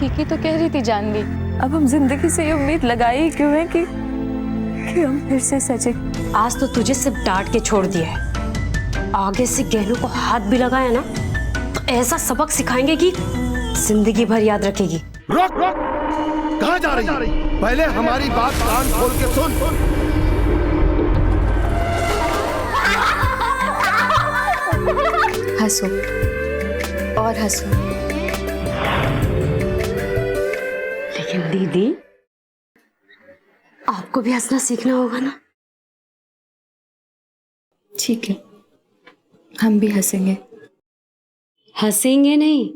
ठीक ही तो कह रही थी जानवी। अब हम जिंदगी से ये उम्मीद लगाई ही क्यों है कि हम फिर से सचे। आज तो तुझे सिर्फ डांट के छोड़ दिया है, आगे से गहनों को हाथ भी लगाया ना तो ऐसा सबक सिखाएंगे कि जिंदगी भर याद रखेगी। रुक रुक, कहाँ जा रही? पहले हमारी बात कान खोल के सुन। हंसो और हंसो। लेकिन दीदी, आपको भी हंसना सीखना होगा ना। ठीक है, हम भी हंसेंगे। हंसेंगे नहीं,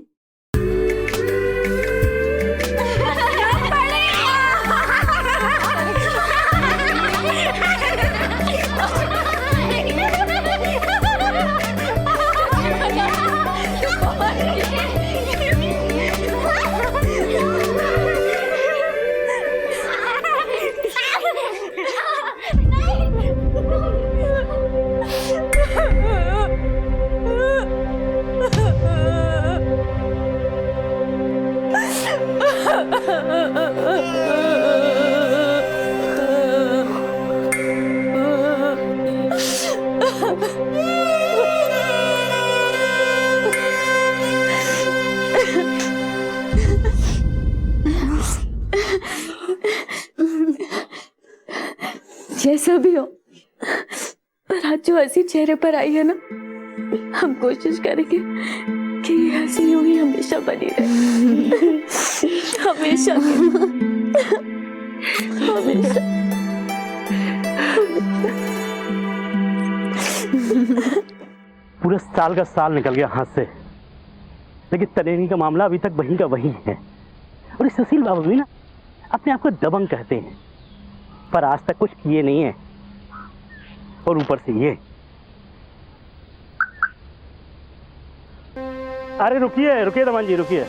जैसा भी हो, पर आज जो हंसी चेहरे पर आई है ना, हम कोशिश करेंगे कि ये हंसी यूं ही हमेशा बनी रहे। हमेशा हमेशा। पूरा साल का साल निकल गया हाथ से, लेकिन तनेनी का मामला अभी तक वहीं का वहीं है। और इस सुशील बाबू भी ना अपने आप को दबंग कहते हैं, पर आज तक कुछ किए नहीं है। और ऊपर से ये। अरे रुकिए रुकिए रमन जी, रुकिए।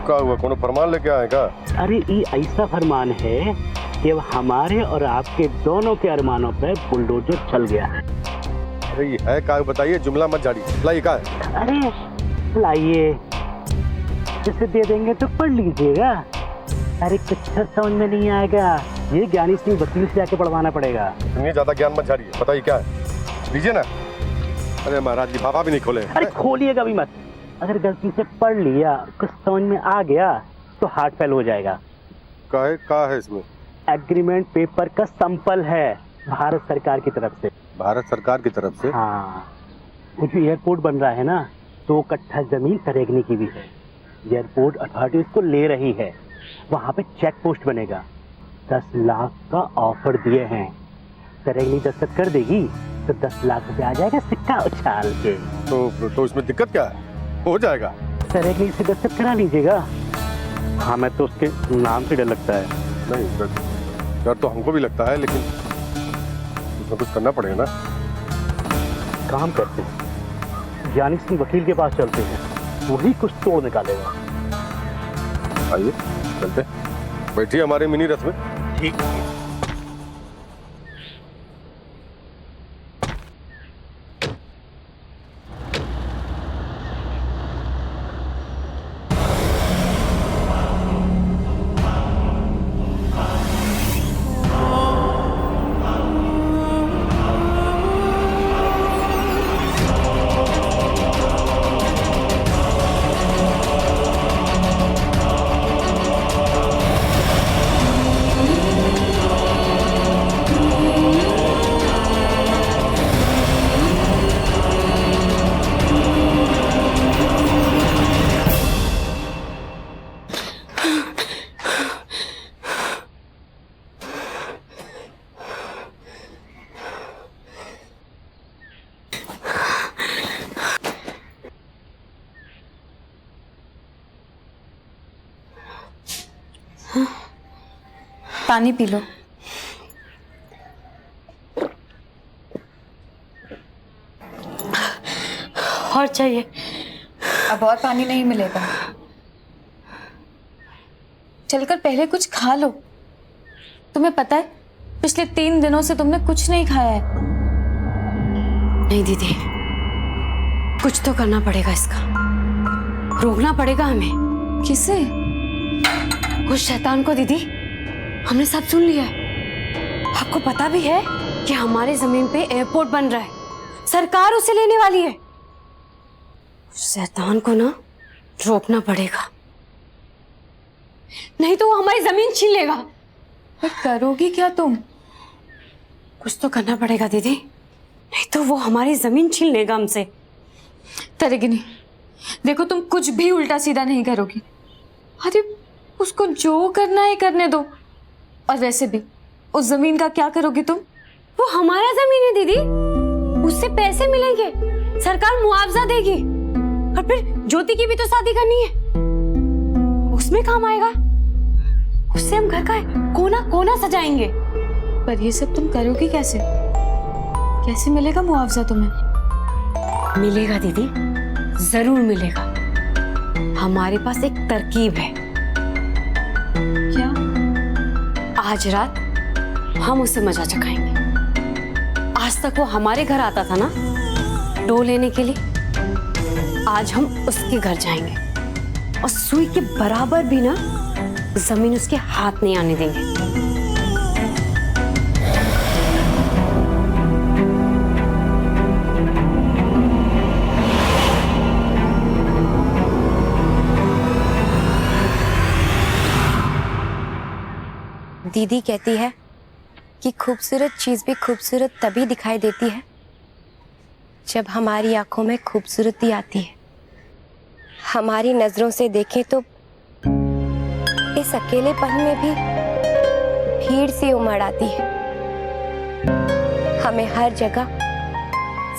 क्या हुआ, कौन फरमान लेके आएगा? अरे ये ऐसा फरमान है कि अब हमारे और आपके दोनों के अरमानों पे बुलडोजर चल गया है। अरे ये है क्या, बताइए, जुमला मत झाड़ी। लाइए क्या है? अरे लाइए, जिसे दे देंगे तो पढ़ लीजिएगा। अरे कुछ समझ में नहीं आएगा, ये ज्ञानी सिंह वकील से जाके पढ़वाना पड़ेगा। इतनी ज्यादा ज्ञान मत झाड़िए, बताइए क्या है, लीजिए ना। अरे महाराज जी, पापा भी नहीं खोले। अरे खोलिएगा भी मत, अगर गलती से पढ़ लिया, कुछ समझ में आ गया तो हार्ट फेल हो जाएगा। क्या है इसमें? एग्रीमेंट पेपर का सैंपल है, भारत सरकार की तरफ से। भारत सरकार की तरफ से? हाँ, वो जो एयरपोर्ट बन रहा है ना, 2 कट्ठा जमीन तरेगनी की भी है। एयरपोर्ट अथॉरिटी उसको ले रही है, वहाँ पे चेक पोस्ट बनेगा। 10 लाख का ऑफर दिए हैं, तरेगनी दस्तखत कर देगी तो 10 लाख रुपए आ जाएगा सिक्का उछाल के। तो इसमें दिक्कत क्या है, हो जाएगा। तरेगनी से दस्तखत करा लीजिएगा। हाँ, मैं तो उसके नाम से डर लगता है। नहीं, डर तो हमको भी लगता है, लेकिन उसमें कुछ करना पड़ेगा ना। काम करते हैं, ज्ञानी सिंह वकील के पास चलते हैं, वही कुछ तोड़ निकालेगा। आइए चलते, बैठिए हमारे मिनी रथ में। ठीक है। पानी पी लो। और चाहिए? अब और पानी नहीं मिलेगा, चलकर पहले कुछ खा लो। तुम्हें पता है पिछले 3 दिनों से तुमने कुछ नहीं खाया है। नहीं दीदी, कुछ तो करना पड़ेगा, इसका रोकना पड़ेगा हमें। किसे? उस शैतान को दीदी, हमने सब सुन लिया है। आपको पता भी है कि हमारे जमीन पे एयरपोर्ट बन रहा है, सरकार उसे लेने वाली है। उस शैतान को ना रोकना पड़ेगा, नहीं तो वो हमारी जमीन छीन लेगा। पर करोगी क्या तुम? कुछ तो करना पड़ेगा दीदी, नहीं तो वो हमारी जमीन छीन लेगा हमसे। करेगी नहीं। देखो तुम कुछ भी उल्टा सीधा नहीं करोगी। अरे उसको जो करना है करने दो। और वैसे भी उस जमीन का क्या करोगी तुम? वो हमारा जमीन है दीदी, उससे पैसे मिलेंगे, सरकार मुआवजा देगी। और फिर ज्योति की भी तो शादी करनी है, उसमें काम आएगा। उससे हम घर का कोना कोना सजाएंगे। पर ये सब तुम करोगी कैसे? कैसे मिलेगा मुआवजा तुम्हें? मिलेगा दीदी, जरूर मिलेगा। हमारे पास एक तरकीब है। क्या? आज रात हम उसे मजा चखाएंगे। आज तक वो हमारे घर आता था ना डो लेने के लिए, आज हम उसके घर जाएंगे और सुई के बराबर भी ना जमीन उसके हाथ नहीं आने देंगे। दीदी कहती है कि खूबसूरत चीज भी खूबसूरत तभी दिखाई देती है जब हमारी आंखों में खूबसूरती आती है। हमारी नजरों से देखें तो इस अकेलेपन में भी भीड़ सी उमड़ आती है। हमें हर जगह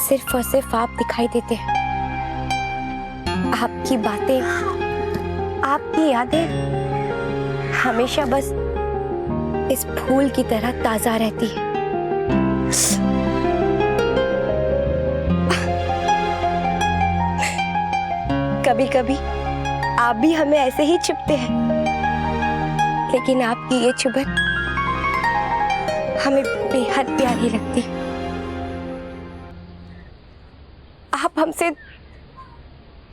सिर्फ और सिर्फ आप दिखाई देते हैं। आपकी बातें, आपकी यादें हमेशा बस इस फूल की तरह ताजा रहती है। कभी कभी आप भी हमें ऐसे ही चुभते हैं, लेकिन आपकी ये चुभन हमें बेहद प्यारी लगती है। आप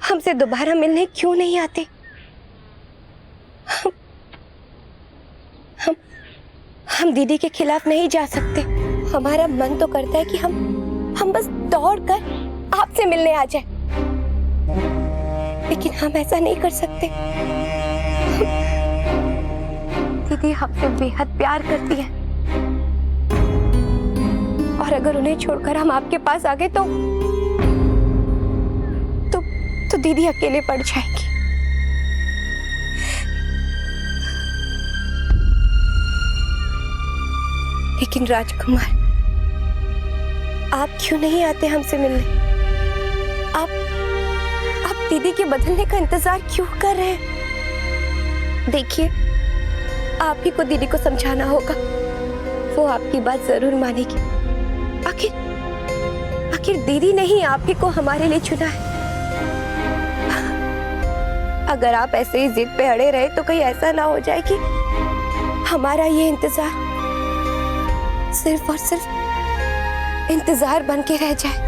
हमसे दोबारा मिलने क्यों नहीं आते? हम दीदी के खिलाफ नहीं जा सकते। हमारा मन तो करता है कि हम बस दौड़कर आपसे मिलने आ जाए, लेकिन हम ऐसा नहीं कर सकते। दीदी हमसे बेहद प्यार करती है, और अगर उन्हें छोड़कर हम आपके पास आ गए तो दीदी अकेले पड़ जाएगी। लेकिन राजकुमार, आप क्यों नहीं आते हमसे मिलने? आप दीदी के बदलने का इंतजार क्यों कर रहे हैं? देखिए, आप ही को दीदी को समझाना होगा। वो आपकी बात जरूर मानेगी। आखिर दीदी ने ही आप ही को हमारे लिए चुना है। अगर आप ऐसे ही जिद पे अड़े रहे तो कहीं ऐसा ना हो जाए कि हमारा ये इंतजार सिर्फ और सिर्फ इंतजार बन के रह जाए।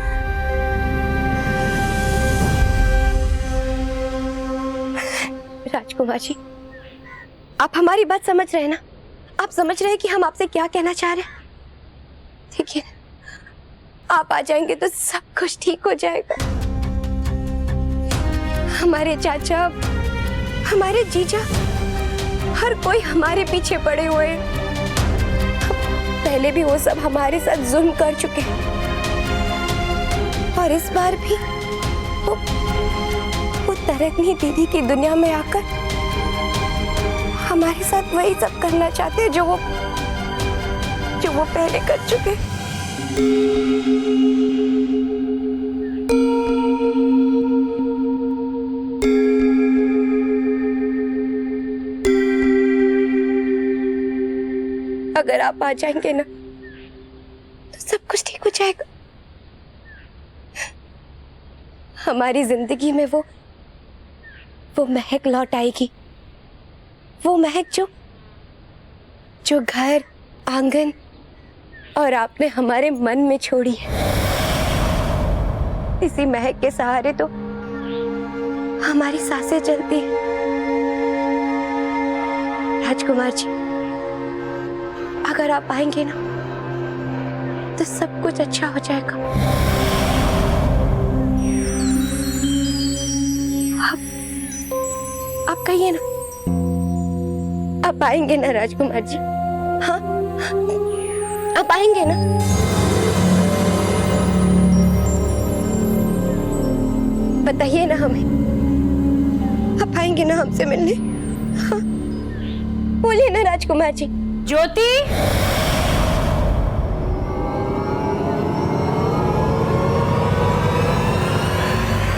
राजकुमार जी, आप हमारी बात समझ रहे हैं ना? आप समझ रहे हैं कि हम आपसे क्या कहना चाह रहे हैं? देखिए, आप आ जाएंगे तो सब कुछ ठीक हो जाएगा। हमारे चाचा, हमारे जीजा, हर कोई हमारे पीछे पड़े हुए हैं। पहले भी वो सब हमारे साथ जुल्म कर चुके हैं, और इस बार भी वो तरन्नी दीदी की दुनिया में आकर हमारे साथ वही सब करना चाहते हैं जो वो पहले कर चुके हैं। अगर आप आ जाएंगे ना तो सब कुछ ठीक हो जाएगा। हमारी जिंदगी में वो महक लौट आएगी। वो महक जो घर, आंगन और आपने हमारे मन में छोड़ी है। इसी महक के सहारे तो हमारी सांसें चलती हैं, राजकुमार जी, अगर आप आएंगे ना तो सब कुछ अच्छा हो जाएगा। आप कहिए ना, आप आएंगे ना राजकुमार जी? हाँ, आप आएंगे ना? बताइए ना हमें, आप आएंगे ना हमसे मिलने? हाँ, बोलिए ना राजकुमार जी। ज्योति,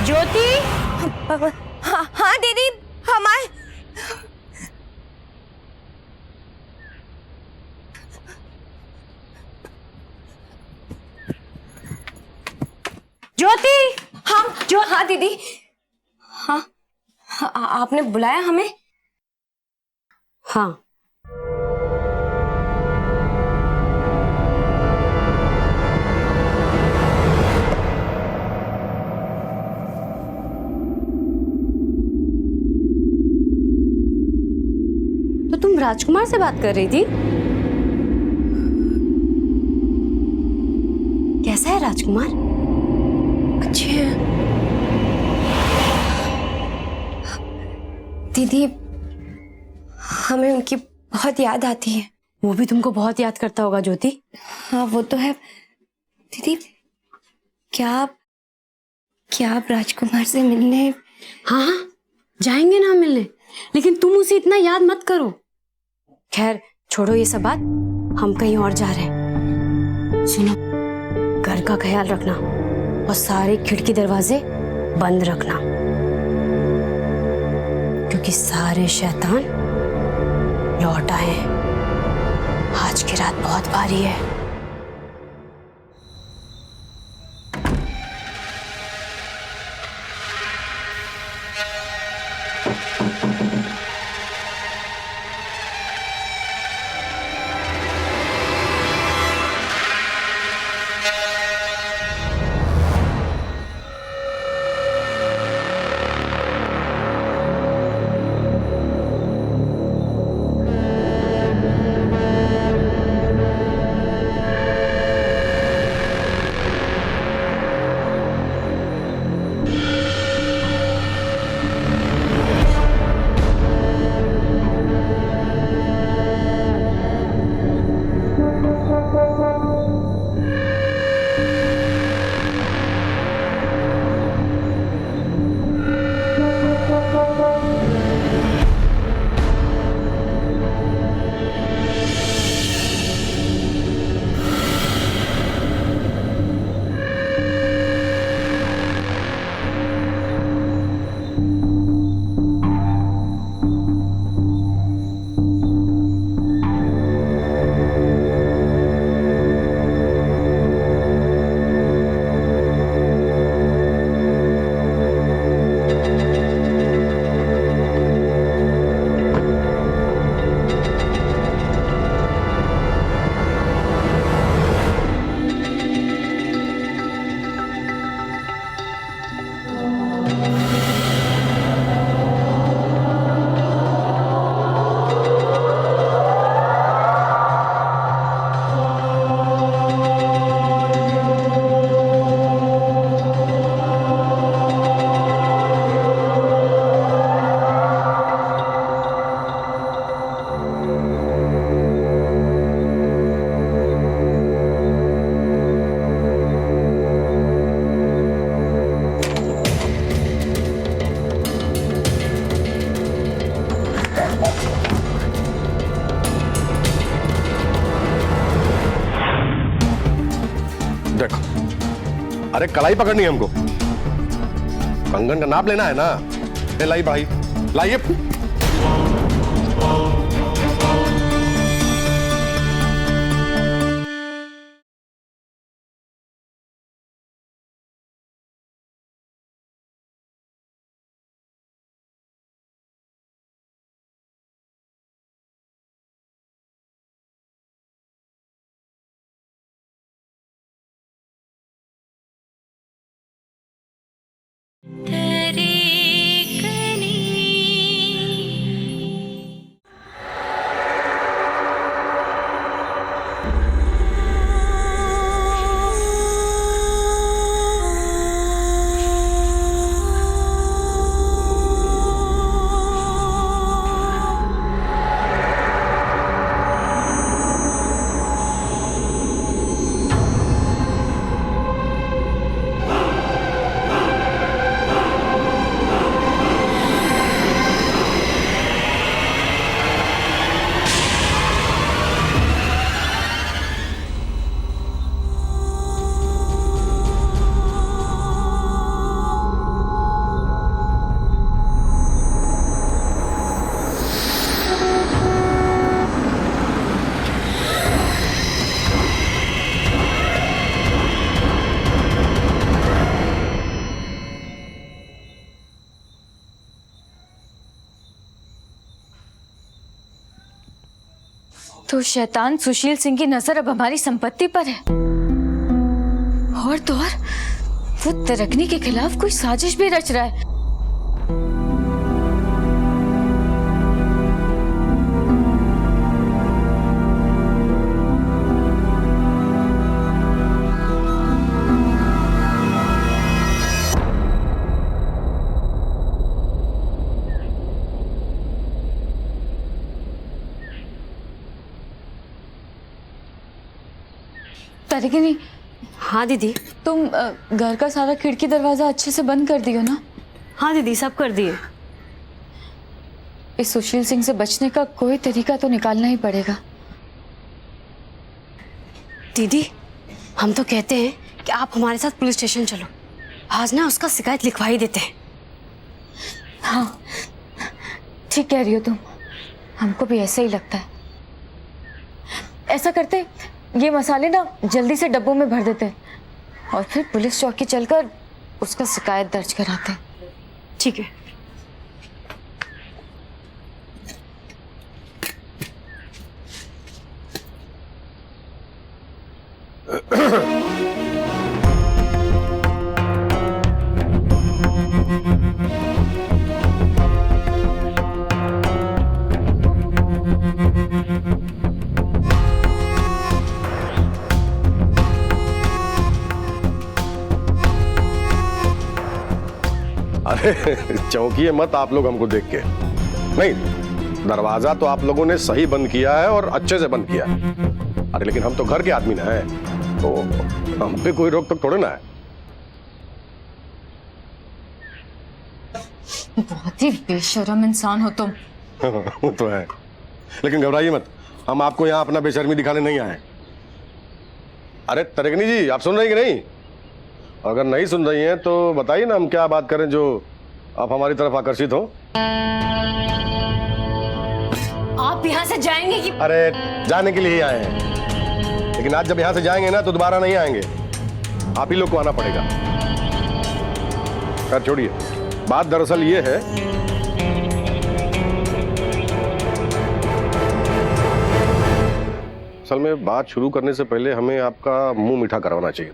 ज्योति। हाँ हाँ दीदी, हम आए। ज्योति, हाँ दीदी। हाँ, आपने बुलाया हमें? हाँ, तो तुम राजकुमार से बात कर रही थी? कैसा है राजकुमार? अच्छे हैं दीदी, हमें उनकी बहुत याद आती है। वो भी तुमको बहुत याद करता होगा ज्योति। हाँ वो तो है दीदी। क्या आप राजकुमार से मिलने? हाँ हाँ, जाएंगे ना मिलने, लेकिन तुम उसे इतना याद मत करो। खैर छोड़ो ये सब बात, हम कहीं और जा रहे हैं। सुनो, घर का ख्याल रखना और सारे खिड़की दरवाजे बंद रखना, क्योंकि सारे शैतान लौट आए हैं। आज की रात बहुत भारी है। देखो, अरे कलाई पकड़नी है हमको, कंगन का नाप लेना है ना। ले लाई भाई, लाइए। तो शैतान सुशील सिंह की नजर अब हमारी संपत्ति पर है, और तो और वो तरकनी के खिलाफ कोई साजिश भी रच रहा है। तरकनी, हाँ दीदी। तुम घर का सारा खिड़की दरवाजा अच्छे से बंद कर दियो ना? हाँ दीदी, सब कर दिए। इस सुशील सिंह से बचने का कोई तरीका तो निकालना ही पड़ेगा। दीदी, हम तो कहते हैं कि आप हमारे साथ पुलिस स्टेशन चलो, आज ना उसका शिकायत लिखवा ही देते हैं। हाँ, ठीक कह रही हो तुम, हमको भी ऐसा ही लगता है। ऐसा करते, ये मसाले ना जल्दी से डब्बों में भर देते और फिर पुलिस चौकी चलकर उसका शिकायत दर्ज कराते। ठीक है। अरे चौंकिए मत आप लोग हमको देख के। नहीं, दरवाजा तो आप लोगों ने सही बंद किया है और अच्छे से बंद किया है। अरे लेकिन हम तो घर के आदमी ना है, तो हम पे कोई रोक टोक थोड़े ना है। बहुत ही बेशर्म इंसान हो तुम। वो तो है, लेकिन घबराइए मत, हम आपको यहाँ अपना बेशर्मी दिखाने नहीं आए। अरे तरकनी जी, आप सुन रही कि नहीं? अगर नहीं सुन रही हैं तो बताइए ना, हम क्या बात करें जो आप हमारी तरफ आकर्षित हो। आप यहाँ से जाएंगे कि? अरे जाने के लिए ही आए हैं, लेकिन आज जब यहाँ से जाएंगे ना तो दोबारा नहीं आएंगे, आप ही लोग को आना पड़ेगा। खैर छोड़िए, बात दरअसल ये है, असल में बात शुरू करने से पहले हमें आपका मुंह मीठा करवाना चाहिए,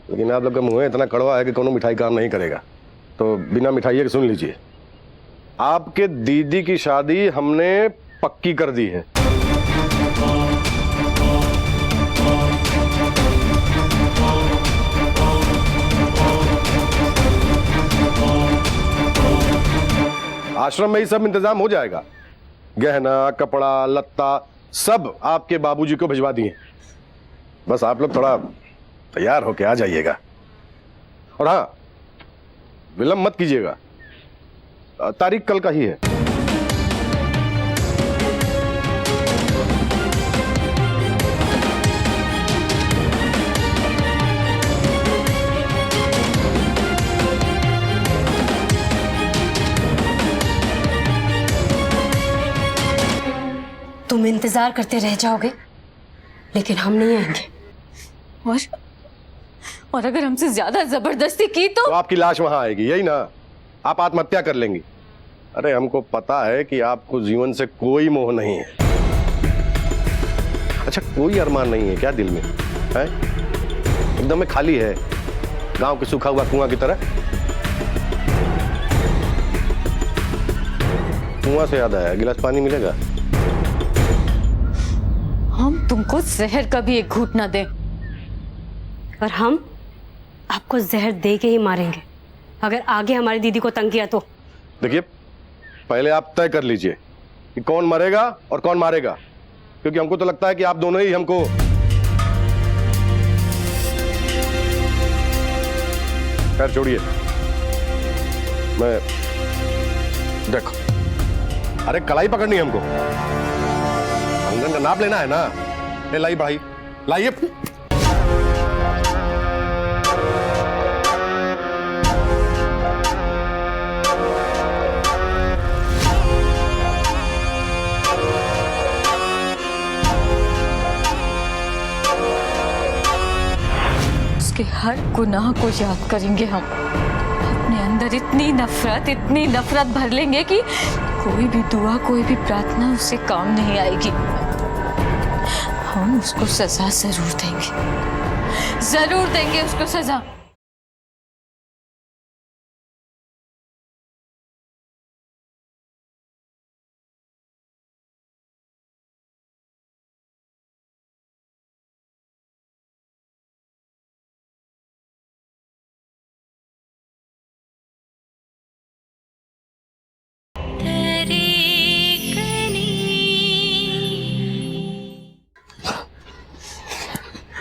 लेकिन आप लोग का मुंह इतना कड़वा है कि कोनो मिठाई काम नहीं करेगा। तो बिना मिठाई के सुन लीजिए, आपके दीदी की शादी हमने पक्की कर दी है। आश्रम में ही सब इंतजाम हो जाएगा, गहना कपड़ा लत्ता सब आपके बाबूजी को भिजवा दिए। बस आप लोग थोड़ा तैयार होके आ जाइएगा, और हाँ विलंब मत कीजिएगा, तारीख कल का ही है। तुम इंतजार करते रह जाओगे, लेकिन हम नहीं आएंगे। और अगर हमसे ज्यादा जबरदस्ती की तो आपकी लाश वहां आएगी, यही ना? आप आत्महत्या कर लेंगी। अरे हमको पता है कि आपको जीवन से कोई मोह नहीं है। अच्छा, कोई अरमान नहीं है क्या दिल में? है एकदम में खाली है, गांव के सूखा हुआ कुआं की तरह। कुआं से याद आया, गिलास पानी मिलेगा? हम तुमको जहर का भी एक घूंट ना दें। और हम आपको जहर दे के ही मारेंगे अगर आगे हमारी दीदी को तंग किया तो। देखिए, पहले आप तय कर लीजिए कि कौन मरेगा और कौन मारेगा, क्योंकि हमको तो लगता है कि आप दोनों ही हमको। खैर छोड़िए, मैं देखो, अरे कलाई पकड़नी है हमको, अंगन का नाप लेना है ना। ले लाई भाई, लाइए। उसके हर गुनाह को याद करेंगे हम, अपने अंदर इतनी नफरत भर लेंगे कि कोई भी दुआ कोई भी प्रार्थना उससे काम नहीं आएगी। हम उसको सजा जरूर देंगे उसको सजा।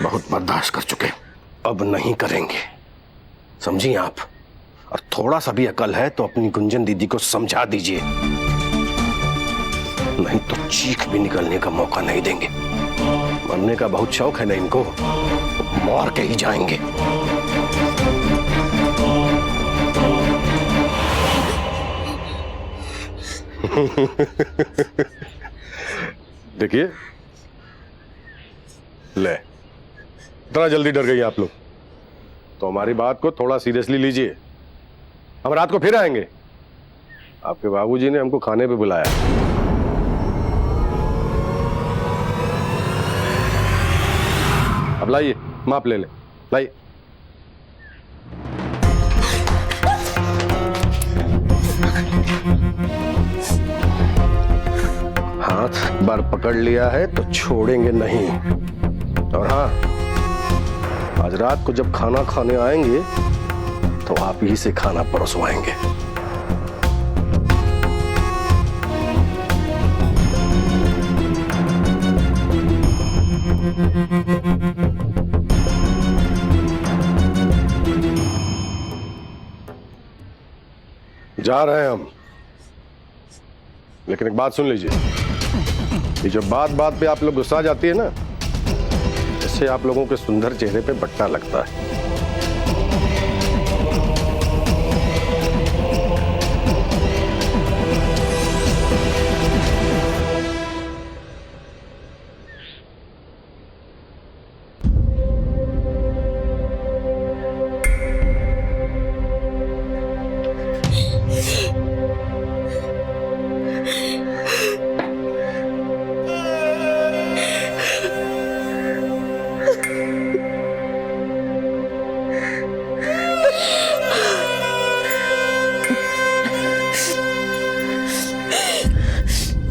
बहुत बर्दाश्त कर चुके, अब नहीं करेंगे, समझिए आप। और थोड़ा सा भी अकल है तो अपनी गुंजन दीदी को समझा दीजिए, नहीं तो चीख भी निकलने का मौका नहीं देंगे। मरने का बहुत शौक है ना इनको, मार के ही जाएंगे। देखिए, ले, इतना जल्दी डर गई आप लोग तो हमारी बात को थोड़ा सीरियसली लीजिए। हम रात को फिर आएंगे। आपके बाबूजी ने हमको खाने पे बुलाया। अब लाइए, माप ले ले, लाइए। हाथ बार पकड़ लिया है तो छोड़ेंगे नहीं। और हाँ, आज रात को जब खाना खाने आएंगे तो आप ही से खाना परोसवाएंगे। जा रहे हैं हम, लेकिन एक बात सुन लीजिए, ये जो बात बात पे आप लोग गुस्सा जाती है ना, इससे आप लोगों के सुंदर चेहरे पे बट्टा लगता है।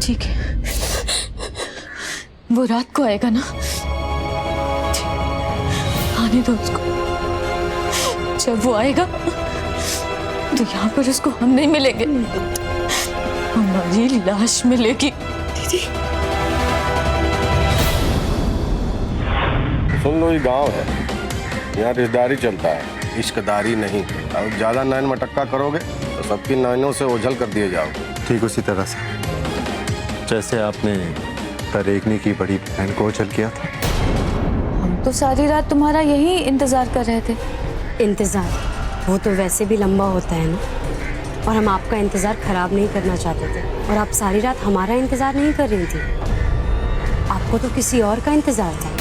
ठीक है, वो रात को आएगा ना, आने दो उसको। जब वो आएगा तो यहाँ पर उसको हम नहीं मिलेंगे, हमारी लाश मिलेगी। दीदी, सुन लो, ये गांव है, यहाँ रिश्तेदारी चलता है, इश्कदारी नहीं। अब ज्यादा नैन मटक्का करोगे तो सबकी नैनों से ओझल कर दिए जाओगे। ठीक उसी तरह से जैसे आपने तरेगनी की बड़ी बहन को ओझल किया था। हम तो सारी रात तुम्हारा यही इंतजार कर रहे थे। इंतज़ार वो तो वैसे भी लंबा होता है ना, और हम आपका इंतज़ार खराब नहीं करना चाहते थे। और आप सारी रात हमारा इंतज़ार नहीं कर रही थी, आपको तो किसी और का इंतज़ार था।